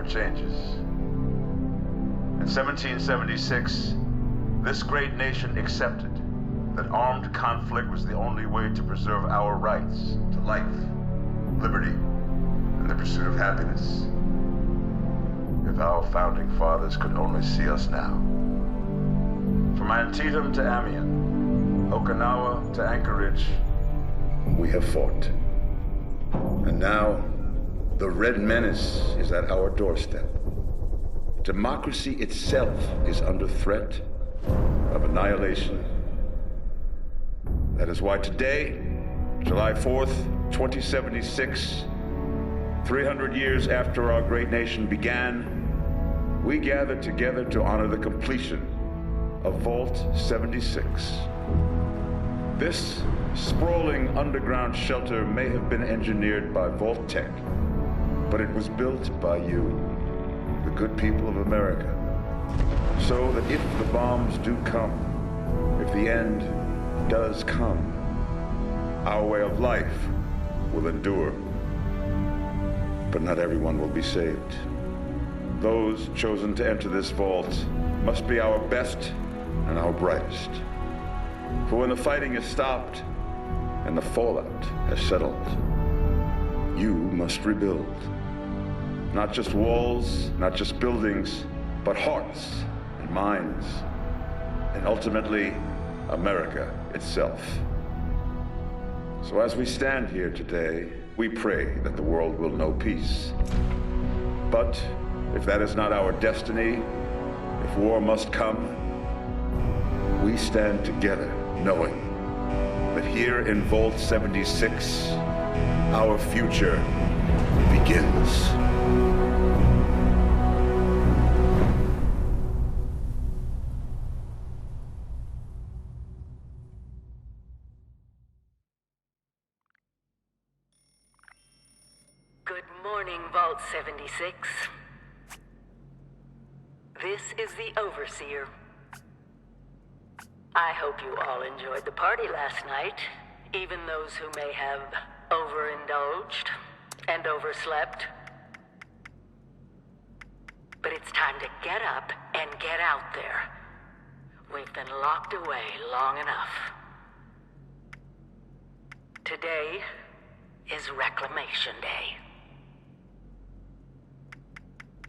never changes. In 1776, this great nation accepted that armed conflict was the only way to preserve our rights to life, liberty, and the pursuit of happiness. If our founding fathers could only see us now. From Antietam to Amiens, Okinawa to Anchorage, we have fought. And now, the Red Menace is at our doorstep. Democracy itself is under threat of annihilation. That is why today, July 4th, 2076, 300 years after our great nation began, we gather together to honor the completion of Vault 76. This sprawling underground shelter may have been engineered by Vault Tech, but it was built by you, the good people of America, so that if the bombs do come, if the end does come, our way of life will endure. But not everyone will be saved. Those chosen to enter this vault must be our best and our brightest. For when the fighting is stopped and the fallout has settled, you must rebuild. Not just walls, not just buildings, but hearts and minds, and ultimately, America itself. So as we stand here today, we pray that the world will know peace. But if that is not our destiny, if war must come, we stand together knowing that here in Vault 76, our future begins. Good morning, Vault 76. This is the Overseer. I hope you all enjoyed the party last night, even those who may have overindulged and overslept. But it's time to get up and get out there. We've been locked away long enough. Today is Reclamation Day.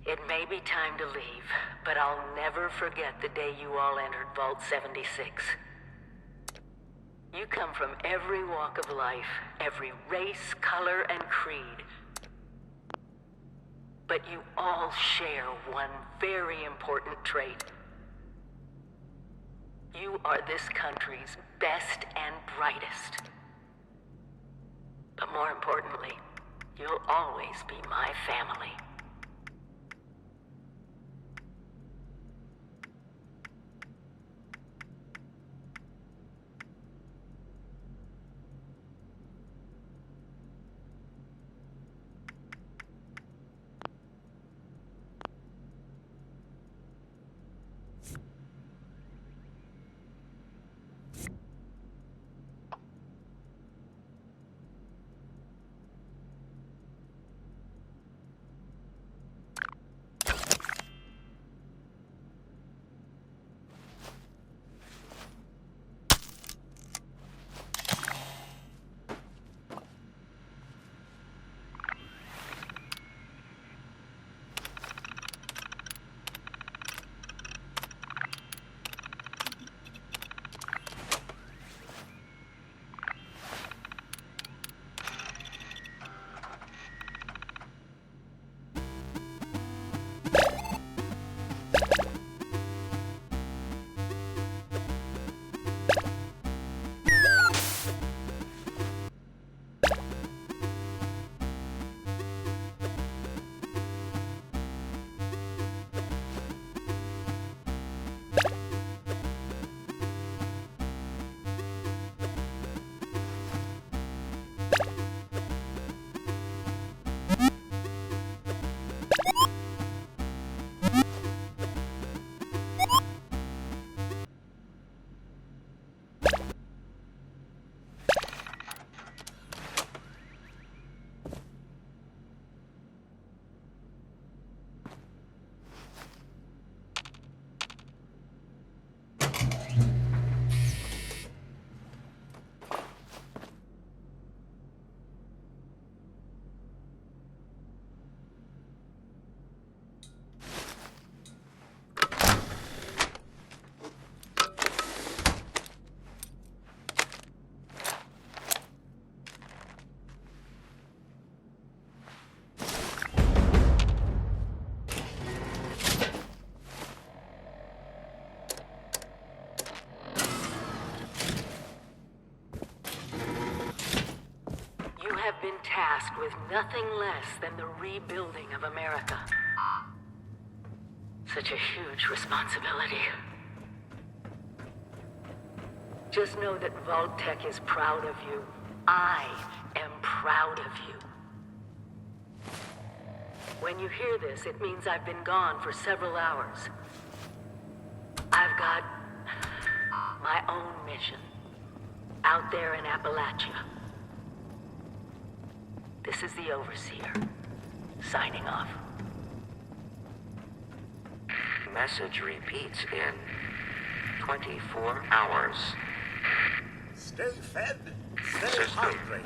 It may be time to leave, but I'll never forget the day you all entered Vault 76. You come from every walk of life, every race, color, and creed. But you all share one very important trait. You are this country's best and brightest. But more importantly, you'll always be my family. been tasked with nothing less than the rebuilding of America. Such a huge responsibility. Just know that Vault-Tec is proud of you. I am proud of you. When you hear this, it means I've been gone for several hours. I've got my own mission out there in Appalachia. This is the Overseer, signing off. Message repeats in 24 hours. Stay fed, stay System hydrated.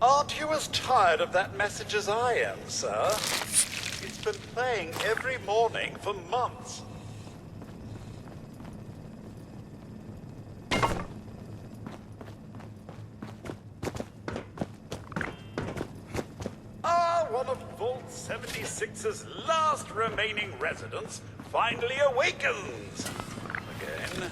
Aren't you as tired of that message as I am, sir? It's been playing every morning for months. One of Vault 76's last remaining residents finally awakens. Again.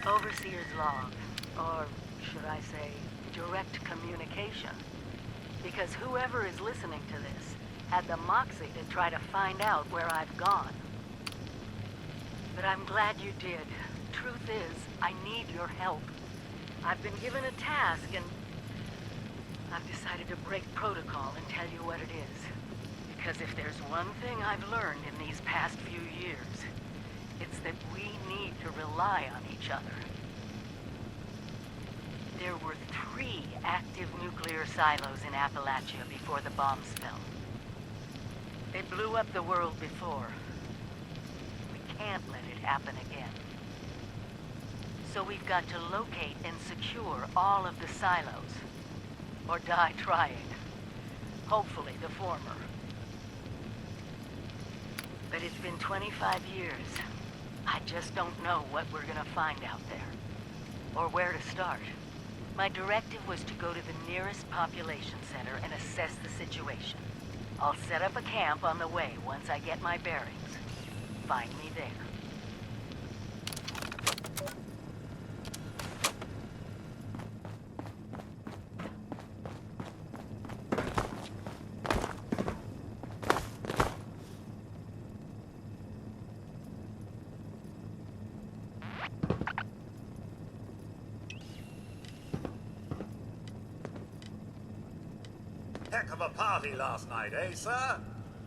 Overseer's log, or should I say, direct communication. Because whoever is listening to this had the moxie to try to find out where I've gone. But I'm glad you did. Truth is, I need your help. I've been given a task and I've decided to break protocol and tell you what it is. Because if there's one thing I've learned in these past few years, it's that we need to rely on each other. There were 3 active nuclear silos in Appalachia before the bombs fell. They blew up the world before. We can't let it happen again. So we've got to locate and secure all of the silos. Or die trying. Hopefully the former. But it's been 25 years. I just don't know what we're gonna find out there. Or where to start. My directive was to go to the nearest population center and assess the situation. I'll set up a camp on the way once I get my bearings. Find me there. Heck of a party last night, eh, sir?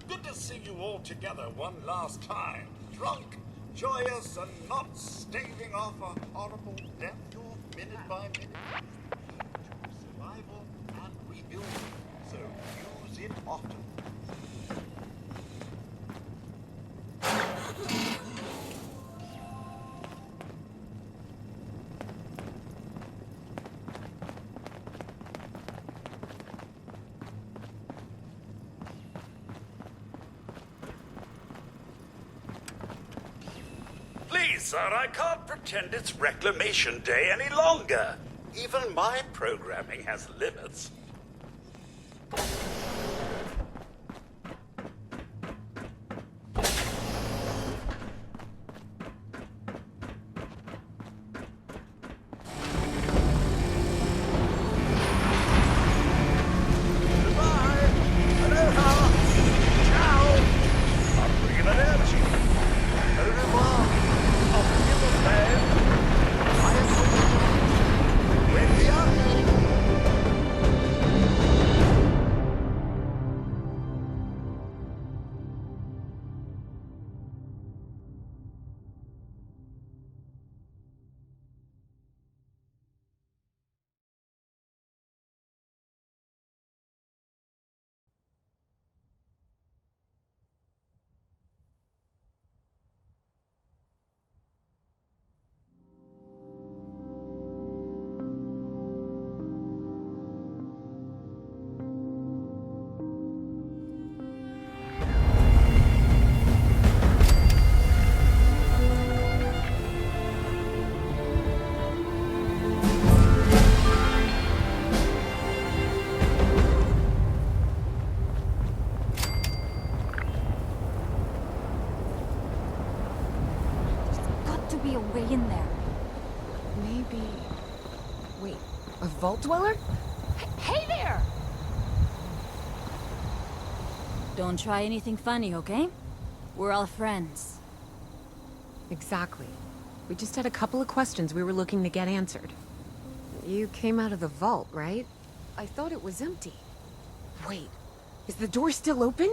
Good to see you all together one last time. Drunk, joyous, and not staving off a horrible death you're minute by minute. To survival and rebuilding, so use it often. Please, sir, I can't pretend it's Reclamation Day any longer. Even my programming has limits. Goodbye. Aloha. Ciao. Arrivederci. Au revoir. Auf Wiedersehen. When we are be a way in there. Maybe... Wait, a vault dweller? Hey there! Don't try anything funny, okay? We're all friends. Exactly. We just had a couple of questions we were looking to get answered. You came out of the vault, right? I thought it was empty. Wait, is the door still open?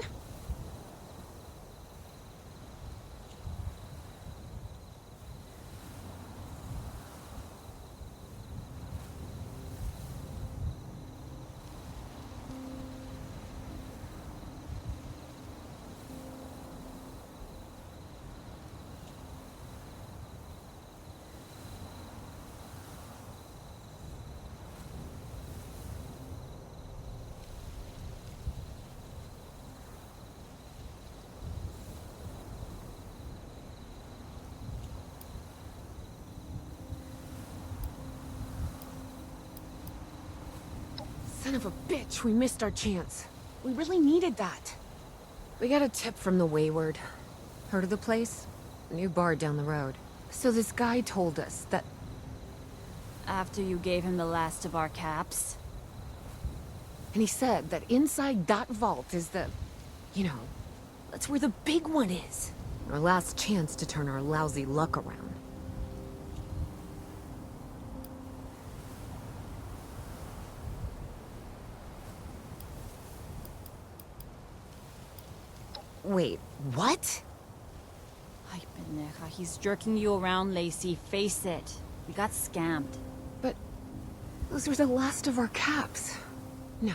Son of a bitch, we missed our chance. We really needed that. We got a tip from the Wayward. Heard of the place? A new bar down the road. So this guy told us that... After you gave him the last of our caps? And he said that inside that vault is the... You know, that's where the big one is. Our last chance to turn our lousy luck around. Wait, what? Ay, pendeja, he's jerking you around, Lacey. Face it. We got scammed. But those were the last of our caps. No.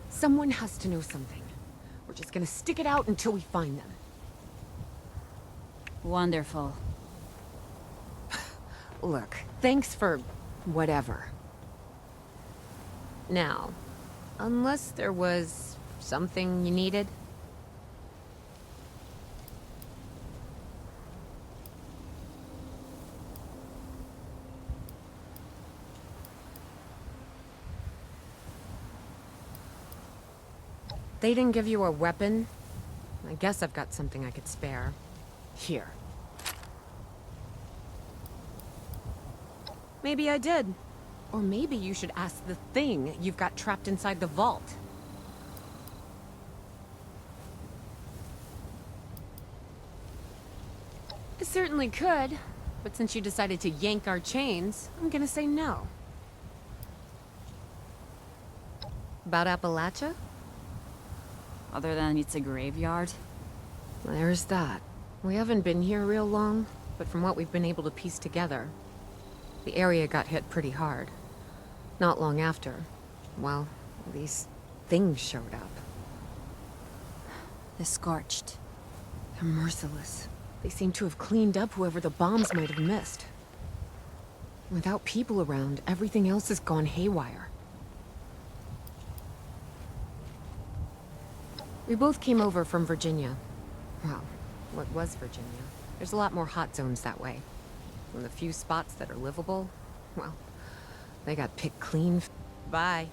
Someone has to know something. We're just gonna stick it out until we find them. Wonderful. Look, thanks for... whatever. Now, unless there was something you needed... They didn't give you a weapon? I guess I've got something I could spare. Here. Maybe I did. Or maybe you should ask the thing you've got trapped inside the vault. I certainly could, but since you decided to yank our chains, I'm gonna say no. About Appalachia? Other than it's a graveyard? There's that. We haven't been here real long, but from what we've been able to piece together, the area got hit pretty hard. Not long after, well, these things showed up. The Scorched. They're merciless. They seem to have cleaned up whoever the bombs might have missed. Without people around, everything else has gone haywire. We both came over from Virginia. Well, what was Virginia? There's a lot more hot zones that way. And the few spots that are livable, well, they got picked clean. Bye.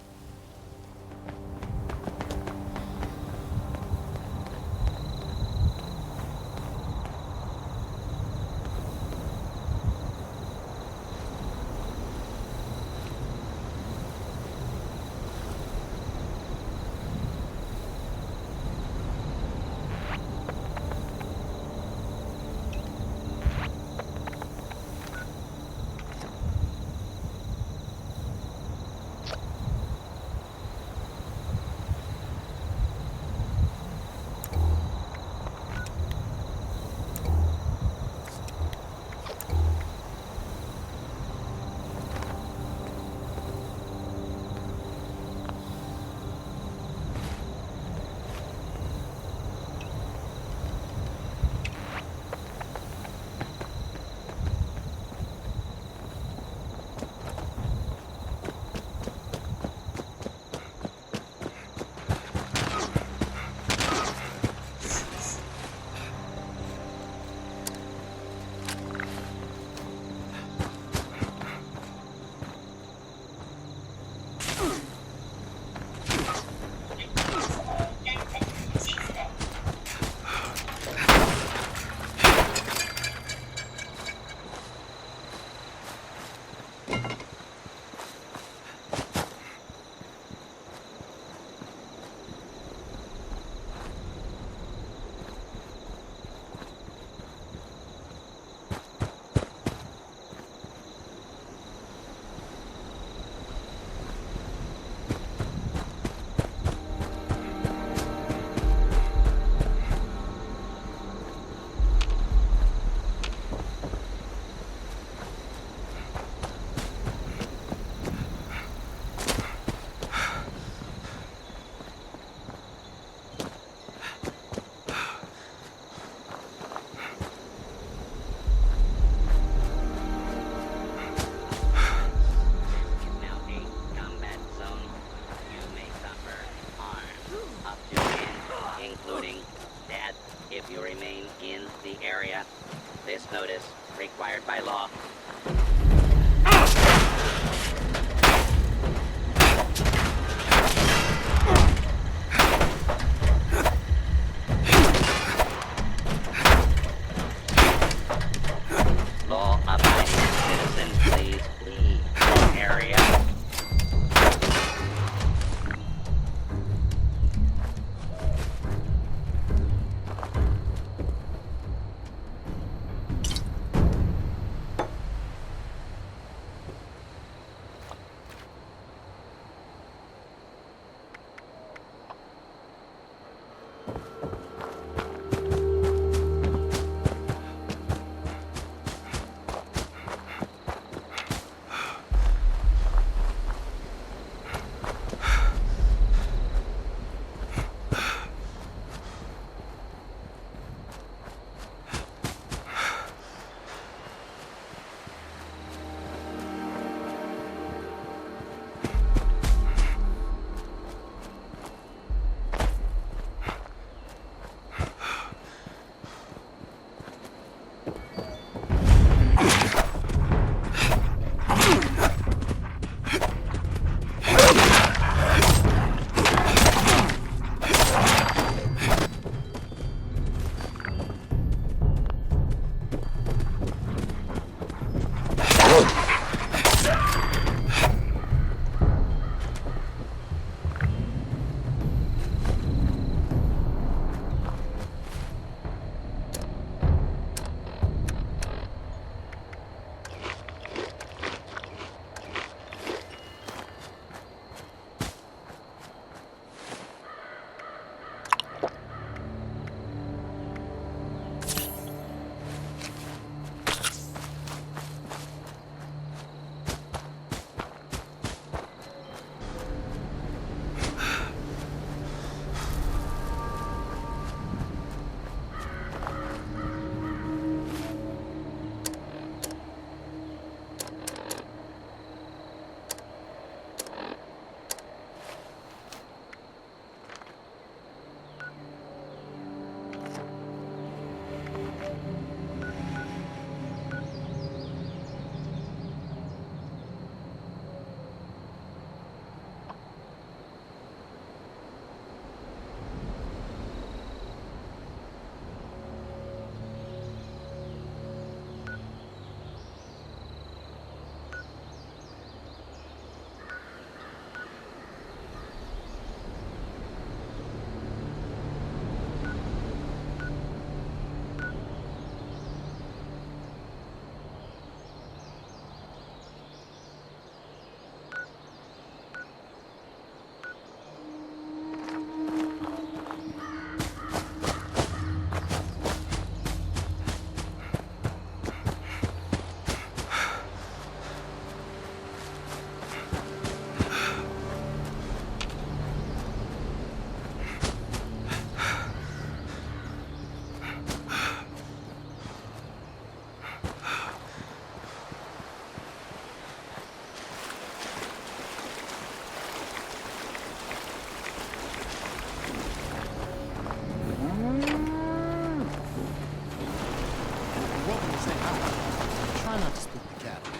welcome to say hi. Try not to spook the cattle.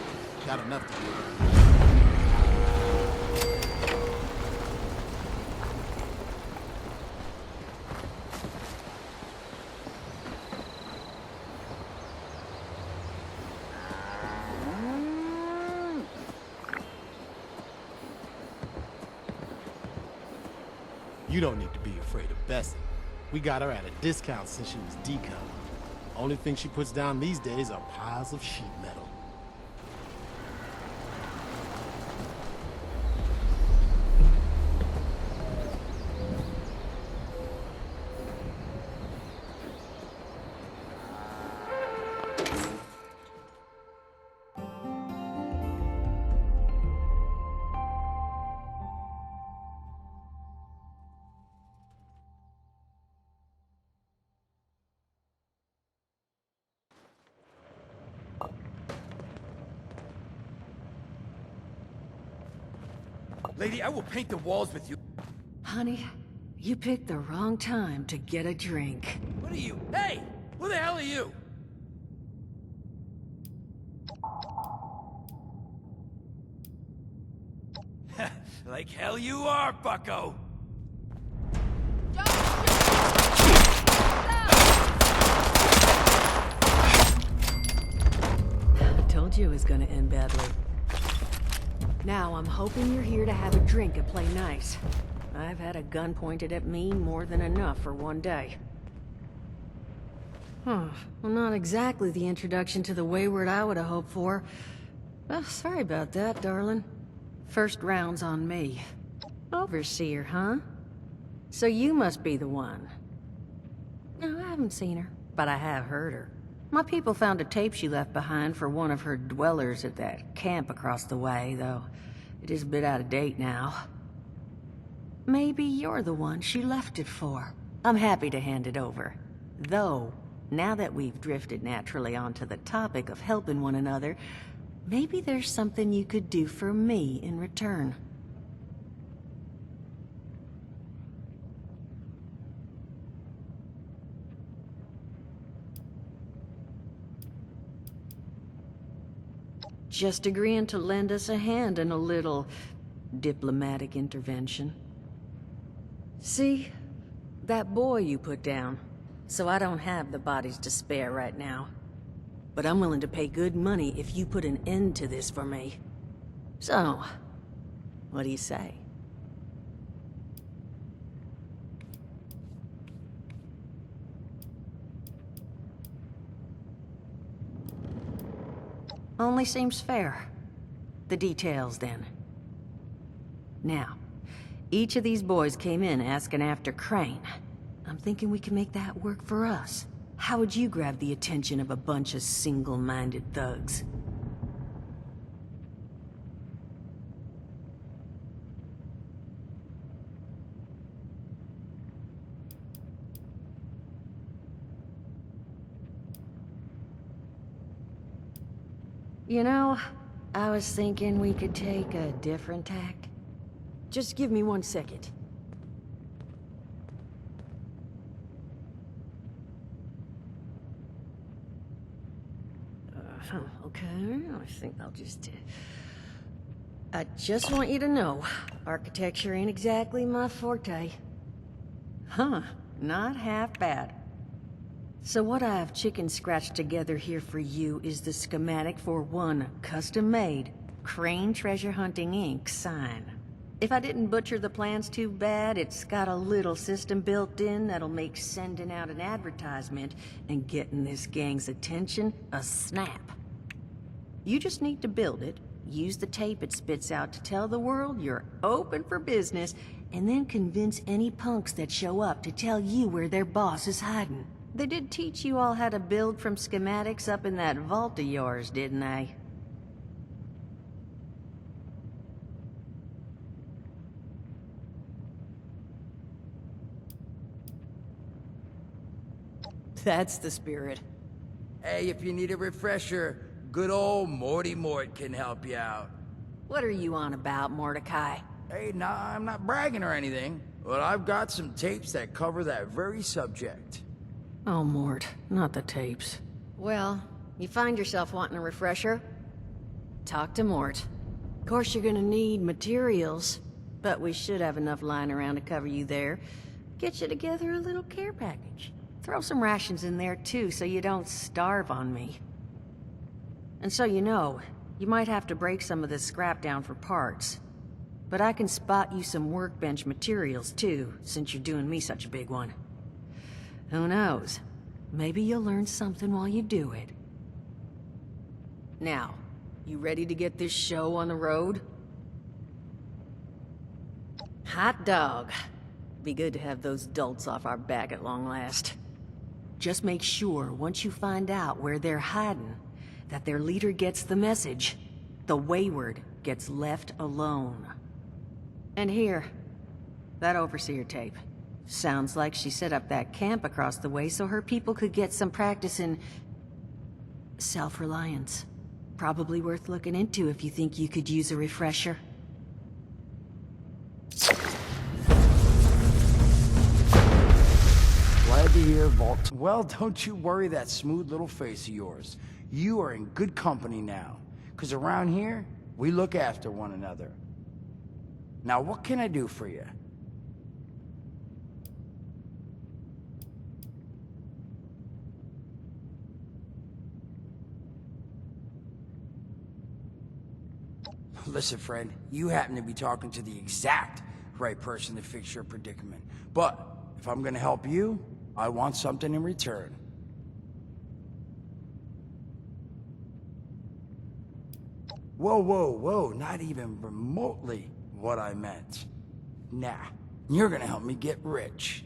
Got enough to do around. You don't need to be afraid of Bessie. We got her at a discount since she was decouped. Only thing she puts down these days are piles of sheet metal. Lady, I will paint the walls with you. Honey, you picked the wrong time to get a drink. What are you? Hey! Who the hell are you? Like hell you are, bucko! I told you it was gonna end badly. Now, I'm hoping you're here to have a drink and play nice. I've had a gun pointed at me more than enough for one day. Huh. Well, not exactly the introduction to the Wayward I would have hoped for. Well, sorry about that, darling. First round's on me. Overseer, huh? So you must be the one. No, I haven't seen her, but I have heard her. My people found a tape she left behind for one of her dwellers at that camp across the way, though it is a bit out of date now. Maybe you're the one she left it for. I'm happy to hand it over. Though, now that we've drifted naturally onto the topic of helping one another, maybe there's something you could do for me in return. Just agreeing to lend us a hand in a little diplomatic intervention. See? That boy you put down. So I don't have the bodies to spare right now. But I'm willing to pay good money if you put an end to this for me. So, what do you say? Only seems fair. The details, then. Now, each of these boys came in asking after Crane. I'm thinking we can make that work for us. How would you grab the attention of a bunch of single-minded thugs? You know, I was thinking we could take a different tack. Just give me 1 second. Okay, I think I'll just... I just want you to know, architecture ain't exactly my forte. Huh, not half bad. So what I've chicken-scratched together here for you is the schematic for one custom-made Crane Treasure Hunting Inc. sign. If I didn't butcher the plans too bad, it's got a little system built in that'll make sending out an advertisement and getting this gang's attention a snap. You just need to build it, use the tape it spits out to tell the world you're open for business, and then convince any punks that show up to tell you where their boss is hiding. They did teach you all how to build from schematics up in that vault of yours, didn't they? That's the spirit. Hey, if you need a refresher, good old Morty Mort can help you out. What are you on about, Mordecai? Hey, nah, I'm not bragging or anything, but I've got some tapes that cover that very subject. Oh, Mort, not the tapes. Well, You find yourself wanting a refresher? Talk to Mort. Of course you're gonna need materials, but we should have enough lying around to cover you there. Get you together a little care package. Throw some rations in there too, so you don't starve on me. And so you know, you might have to break some of this scrap down for parts. But I can spot you some workbench materials too, since you're doing me such a big one. Who knows? Maybe you'll learn something while you do it. Now, you ready to get this show on the road? Hot dog. Be good to have those dolts off our back at long last. Just make sure, once you find out where they're hiding, that their leader gets the message. The wayward gets left alone. And here, that overseer tape. Sounds like she set up that camp across the way so her people could get some practice in self-reliance. Probably worth looking into if you think you could use a refresher. Glad to hear, Vault. Well, don't you worry that smooth little face of yours. You are in good company now. 'Cause around here, we look after one another. Now, what can I do for you? Listen, friend, you happen to be talking to the exact right person to fix your predicament. But if I'm gonna help you, I want something in return. Whoa, whoa, whoa, not even remotely what I meant. Nah, you're gonna help me get rich.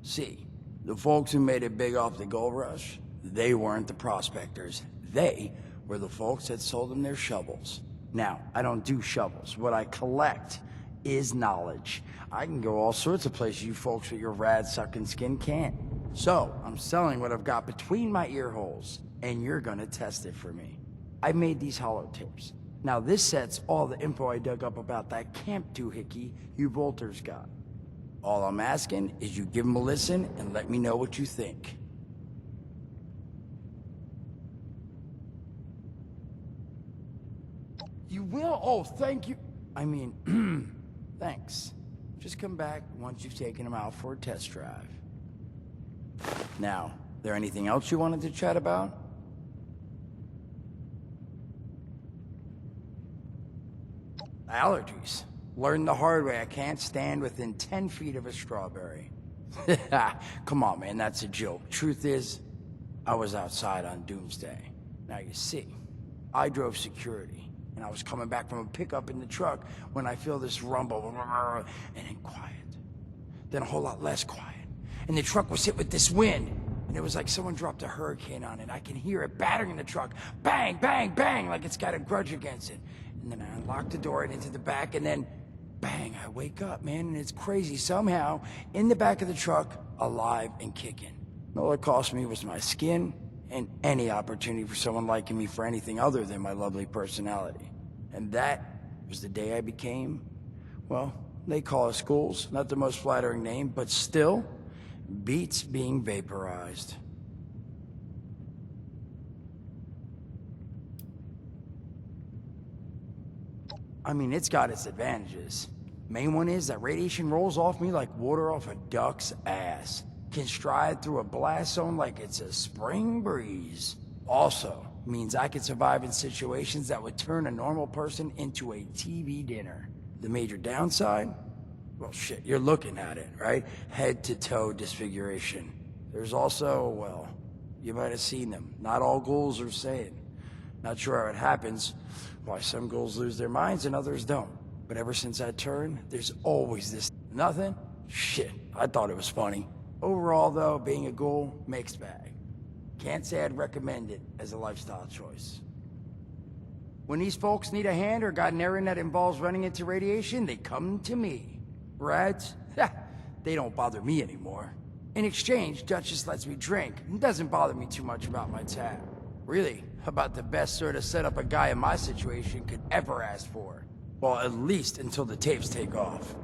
See, the folks who made it big off the gold rush, they weren't the prospectors. They were the folks that sold them their shovels. Now, I don't do shovels. What I collect is knowledge. I can go all sorts of places you folks with your rad-sucking skin can't. So, I'm selling what I've got between my ear holes, and you're gonna test it for me. I made these holotapes. Now, this set's all the info I dug up about that camp doohickey you bolters got. All I'm asking is you give them a listen and let me know what you think. You will? Oh, thank you. I mean, thanks. Just come back once you've taken them out for a test drive. Now, there anything else you wanted to chat about? Allergies. Learned the hard way I can't stand within 10 feet of a strawberry. Come on, man, that's a joke. Truth is, I was outside on Doomsday. Now you see, I drove security. And I was coming back from a pickup in the truck when I feel this rumble, and then quiet. Then a whole lot less quiet. And the truck was hit with this wind. And it was like someone dropped a hurricane on it. I can hear it battering the truck. Bang, bang, bang, like it's got a grudge against it. And then I unlocked the door and into the back, and then bang, I wake up, man, and it's crazy. Somehow, in the back of the truck, alive and kicking. All it cost me was my skin, and any opportunity for someone liking me for anything other than my lovely personality. And that was the day I became, well, they call us ghouls, not the most flattering name, but still, beats being vaporized. I mean, it's got its advantages. Main one is that radiation rolls off me like water off a duck's ass. Can stride through a blast zone like it's a spring breeze. Also, means I can survive in situations that would turn a normal person into a TV dinner. The major downside? Well, shit, you're looking at it, right? Head to toe disfiguration. There's also, well, you might have seen them. Not all ghouls are sane. Not sure how it happens, why some ghouls lose their minds and others don't. But ever since I turned, there's always this nothing. Shit, I thought it was funny. Overall, though, being a ghoul, mixed bag. Can't say I'd recommend it as a lifestyle choice. When these folks need a hand or got an errand that involves running into radiation, they come to me. Rads? They don't bother me anymore. In exchange, Duchess lets me drink and doesn't bother me too much about my tab. Really, about the best sort of setup a guy in my situation could ever ask for. Well, at least until the tapes take off.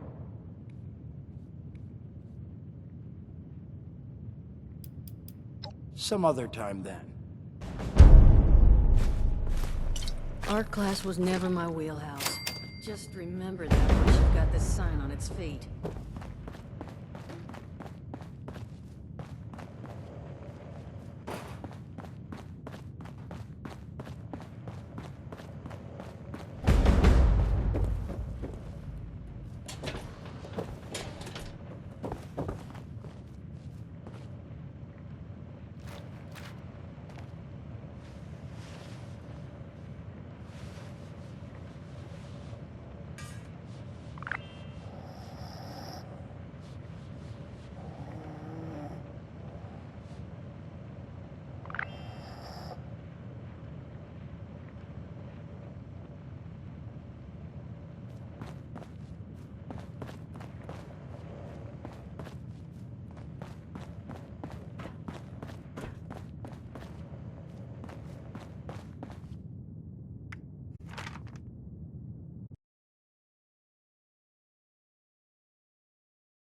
Some other time then. Art class was never my wheelhouse. Just remember that once you've got this sign on its feet.